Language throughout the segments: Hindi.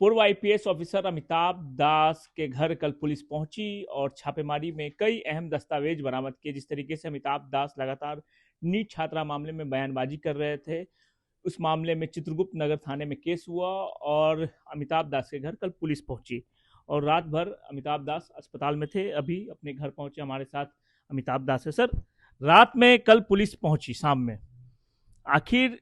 पूर्व आईपीएस ऑफिसर अमिताभ दास के घर कल पुलिस पहुंची और छापेमारी में कई अहम दस्तावेज बरामद किए। जिस तरीके से अमिताभ दास लगातार नीट छात्रा मामले में बयानबाजी कर रहे थे, उस मामले में चित्रगुप्त नगर थाने में केस हुआ और अमिताभ दास के घर कल पुलिस पहुंची और रात भर अमिताभ दास अस्पताल में थे। अभी अपने घर पहुंचे हमारे साथ अमिताभ दास है। सर, रात में कल पुलिस पहुंची शाम में, आखिर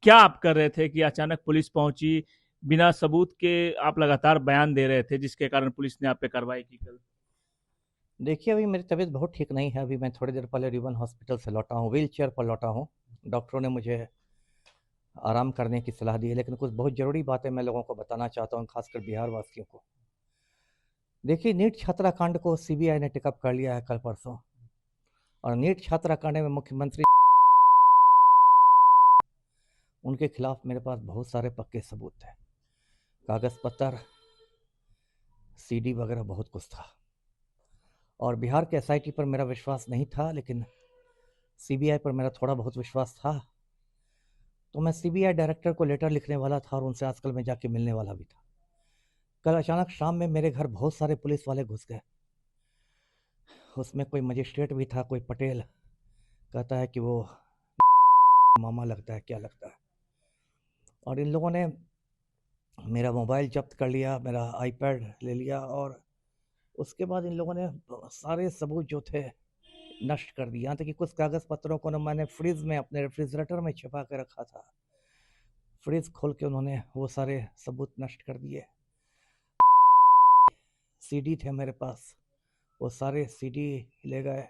क्या आप कर रहे थे कि अचानक पुलिस पहुंची? बिना सबूत के आप लगातार बयान दे रहे थे, जिसके कारण पुलिस ने आप पे कार्रवाई की कल। देखिए, अभी मेरी तबीयत बहुत ठीक नहीं है। अभी मैं थोड़ी देर पहले रिवन हॉस्पिटल से लौटा हूँ, व्हील चेयर पर लौटा हूँ। डॉक्टरों ने मुझे आराम करने की सलाह दी है, लेकिन कुछ बहुत ज़रूरी बातें मैं लोगों को बताना चाहता हूँ, खासकर बिहार वासियों को। देखिए, नीट छात्रा कांड को सीबीआई ने टेकअप कर लिया है कल परसों, और नीट छात्रा कांड में मुख्यमंत्री उनके खिलाफ मेरे पास बहुत सारे पक्के सबूत थे, कागज़ पत्तर, सीडी वगैरह बहुत कुछ था। और बिहार के एसआईटी पर मेरा विश्वास नहीं था, लेकिन सीबीआई पर मेरा थोड़ा बहुत विश्वास था। तो मैं सीबीआई डायरेक्टर को लेटर लिखने वाला था और उनसे आजकल मैं जाके मिलने वाला भी था। कल अचानक शाम में मेरे घर बहुत सारे पुलिस वाले घुस गए। उसमें कोई मजिस्ट्रेट भी था, कोई पटेल, कहता है कि वो मामा लगता है, क्या लगता है। और इन लोगों ने मेरा मोबाइल जब्त कर लिया, मेरा आईपैड ले लिया, और उसके बाद इन लोगों ने सारे सबूत जो थे नष्ट कर दिए। यहाँ तक कि कुछ कागज़ पत्रों को ना मैंने फ्रिज में अपने रेफ्रिजरेटर में छिपा के रखा था, फ्रिज खोल के उन्होंने वो सारे सबूत नष्ट कर दिए। सीडी थे मेरे पास, वो सारे सीडी ले गए।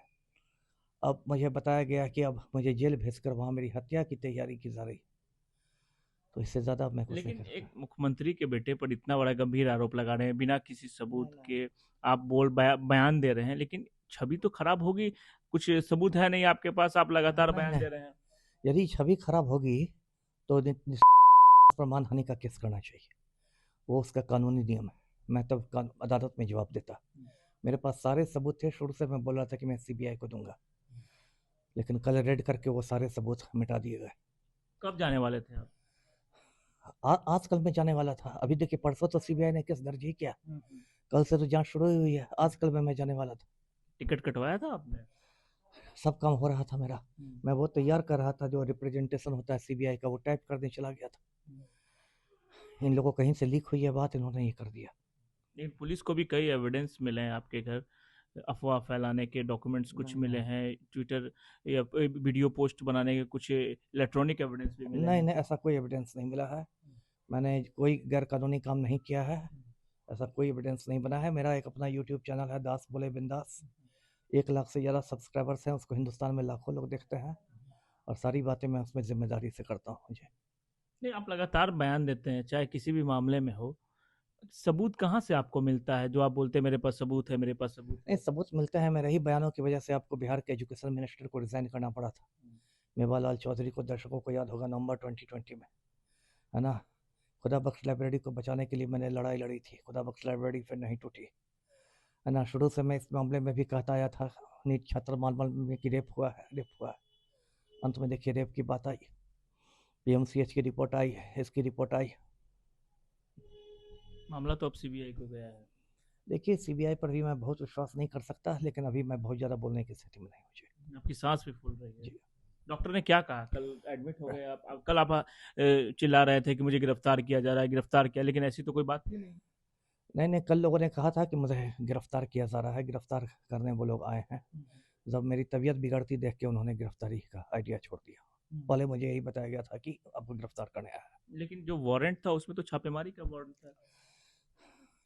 अब मुझे बताया गया कि अब मुझे जेल भेजकर वहाँ मेरी हत्या की तैयारी की जा रही। तो इससे ज़्यादा मैं कुछ नहीं लेकिन कर एक सकता। मुख्यमंत्री के बेटे पर इतना बड़ा गंभीर आरोप लगा रहे हैं बिना किसी नहीं सबूत नहीं के। आप बयान दे रहे हैं, लेकिन छवि तो खराब होगी। कुछ सबूत है नहीं आपके पास, आप लगातार नहीं बयान नहीं, दे रहे हैं। यदि छवि खराब होगी तो पर मानहानि का केस करना चाहिए, वो उसका कानूनी नियम है। मैं तब अदालत में जवाब देता। मेरे पास सारे सबूत थे, शुरू से मैं बोल रहा था कि मैं सीबीआई को दूंगा, लेकिन कल रेड करके वो सारे सबूत मिटा दिए गए। कब जाने वाले थे आप? आज कल मैं जाने वाला था। अभी देखिए, परसों तो सीबीआई ने केस दर्ज ही किया, हम्म। कल से तो जांच शुरू ही हुई है। आज कल में मैं जाने वाला था। टिकट कटवाया था आपने? सब काम हो रहा था मेरा। हम्म। मैं वो तैयार कर रहा था, जो रिप्रेजेंटेशन होता है सीबीआई का, वो टाइप करने चला गया था। हम्म। इन लोगों कहीं से लीक हुई है बात, इन्होंने ये कर दिया। लेकिन पुलिस को भी कई एविडेंस मिले हैं आपके घर, अफवाह फैलाने के डॉक्यूमेंट्स कुछ नहीं मिले नहीं हैं, ट्विटर या वीडियो पोस्ट बनाने के कुछ इलेक्ट्रॉनिक एविडेंस भी मिले नहीं हैं। नहीं, ऐसा कोई एविडेंस नहीं मिला है। मैंने कोई गैर कानूनी काम नहीं किया है। ऐसा कोई एविडेंस नहीं बना है। मेरा एक अपना यूट्यूब चैनल है, दास बोले बिंदास। 1 लाख से ज़्यादा सब्सक्राइबर्स हैं, उसको हिंदुस्तान में लाखों लोग देखते हैं, और सारी बातें मैं उसमें जिम्मेदारी से करता हूँ। मुझे नहीं, आप लगातार बयान देते हैं, चाहे किसी भी मामले में हो। सबूत कहाँ से आपको मिलता है जो आप बोलते हैं मेरे पास सबूत है, मेरे पास सबूत नहीं, है? सबूत मिलते हैं। मेरे ही बयानों की वजह से आपको बिहार के एजुकेशन मिनिस्टर को रिज़ाइन करना पड़ा था। मेवालाल चौधरी को दर्शकों को याद होगा, नवंबर 2020 में, है ना। खुदा बख्श लाइब्रेरी को बचाने के लिए मैंने लड़ाई लड़ी थी। खुदा बख्श लाइब्रेरी फिर नहीं टूटी, है ना। शुरू से मैं इस मामले में भी कहता आया था, नीट छात्र मामले में कि रेप हुआ है, रेप हुआ है। अंत में देखिए, रेप की बात आई, पीएमसीएच की रिपोर्ट आई, इसकी रिपोर्ट आई। मामला तो अब सीबीआई को गया है। देखिए, सीबीआई पर भी मैं बहुत विश्वास नहीं कर सकता, लेकिन अभी मैं बहुत ज़्यादा बोलने की स्थिति में नहीं हूँ। जी आपकी सांस भी फूल रही है। जी। डॉक्टर ने क्या कहा? कल एडमिट हो गए आप कल आप चिल्ला रहे थे कि मुझे गिरफ्तार किया जा रहा है, गिरफ्तार किया, लेकिन ऐसी तो कोई बात ही नहीं। नहीं नहीं, कल लोगों ने कहा था कि मुझे गिरफ्तार किया जा रहा है, गिरफ्तार करने वो लोग आए हैं। जब मेरी तबीयत बिगड़ती देख के उन्होंने गिरफ्तारी का आइडिया छोड़ दिया। पहले मुझे यही बताया गया था कि आपको गिरफ्तार करने आया है, लेकिन जो वारंट था उसमें तो छापेमारी का वारंट था।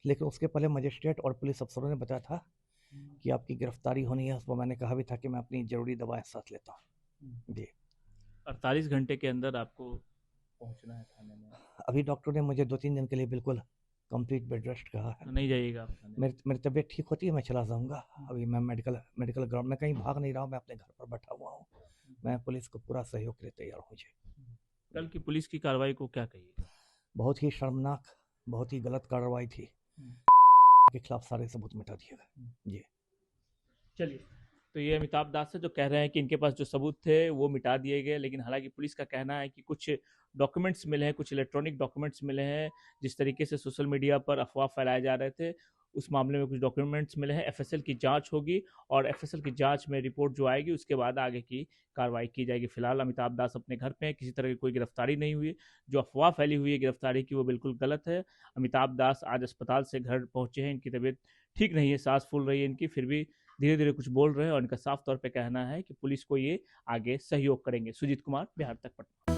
लेकिन उसके पहले मजिस्ट्रेट और पुलिस अफसरों ने बताया था कि आपकी गिरफ्तारी होनी है। उसको मैंने कहा भी था कि मैं अपनी ज़रूरी दवाएं साथ लेता हूँ। जी। 48 घंटे के अंदर आपको पहुंचना है थाने में। अभी डॉक्टर ने मुझे 2-3 दिन के लिए बिल्कुल कंप्लीट बेड रेस्ट कहा है। तो नहीं जाइएगा आप थाने? मेरी मेरी तबीयत ठीक होती है, मैं चला जाऊँगा। अभी मैं मेडिकल मेडिकल ग्राउंड में कहीं भाग नहीं रहा हूँ, मैं अपने घर पर बैठा हुआ हूँ। मैं पुलिस को पूरा सहयोग के लिए तैयार हूँ। जी। कल की पुलिस की कार्रवाई को क्या कहिएगा? बहुत ही शर्मनाक, बहुत ही गलत कार्रवाई थी। के खिलाफ सारे सबूत मिटा दिए गए। जी। चलिए, तो ये अमिताभ दास है जो कह रहे हैं कि इनके पास जो सबूत थे वो मिटा दिए गए, लेकिन हालांकि पुलिस का कहना है कि कुछ डॉक्यूमेंट्स मिले हैं, कुछ इलेक्ट्रॉनिक डॉक्यूमेंट्स मिले हैं। जिस तरीके से सोशल मीडिया पर अफवाह फैलाए जा रहे थे, उस मामले में कुछ डॉक्यूमेंट्स मिले हैं। एफएसएल की जांच होगी और एफएसएल की जांच में रिपोर्ट जो आएगी उसके बाद आगे की कार्रवाई की जाएगी। फिलहाल अमिताभ दास अपने घर पे हैं, किसी तरह की कोई गिरफ्तारी नहीं हुई। जो अफवाह फैली हुई है गिरफ्तारी की वो बिल्कुल गलत है। अमिताभ दास आज अस्पताल से घर पहुंचे हैं, इनकी तबीयत ठीक नहीं है, सांस फूल रही है इनकी, फिर भी धीरे धीरे कुछ बोल रहे हैं और इनका साफ तौर पे कहना है कि पुलिस को ये आगे सहयोग करेंगे। सुजीत कुमार, बिहार तक, पटना।